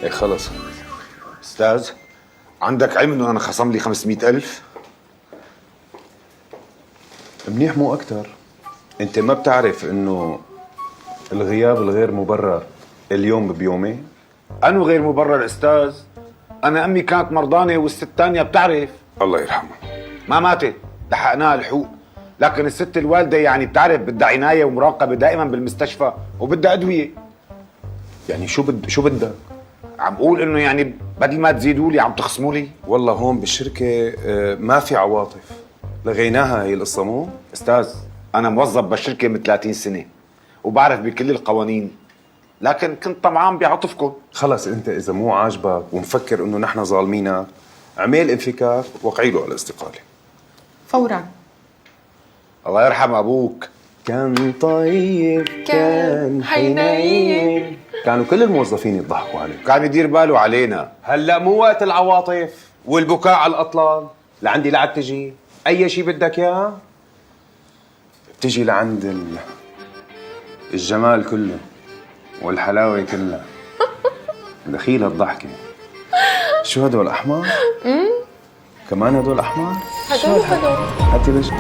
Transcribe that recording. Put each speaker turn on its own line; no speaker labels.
ايه خلص.
استاذ، عندك علم انه انا خصم لي 500,000؟
منيح مو اكتر. انت ما بتعرف انه الغياب الغير مبرر اليوم بيومين؟
أنو غير مبرر استاذ؟ انا امي كانت مرضانه والست الثانيه بتعرف.
الله يرحمه.
ما ماتت، لحقناها الحقوق، لكن الست الوالده يعني بتعرف بدها عنايه ومراقبه دائما بالمستشفى وبدها ادويه.
يعني شو بدك؟
عم بقول انه يعني بدل ما تزيدوا لي عم تخصموا لي.
والله هون بالشركة ما في عواطف، لغيناها هي القصة مو؟
استاذ، انا موظف بالشركه من 30 سنه وبعرف بكل القوانين، لكن كنت طمعان بعطفكم.
خلص انت اذا مو عاجبك ومفكر انه نحن ظالمينك، عمل انفكاك وقعي له على الاستقالة
فورا.
الله يرحم ابوك.
كان طيب كان حنين، كانوا كل الموظفين يضحكوا عليه.
كان يدير باله علينا.
هلا مو وقت العواطف والبكاء على الاطلال. لعندي لعد تجي اي شيء بدك اياه بتجي لعند الجمال كله والحلاوه كلها. دخيلة الضحكه. شو هدول احمر؟ كمان هدول احمر؟
هدول
هاتي بس.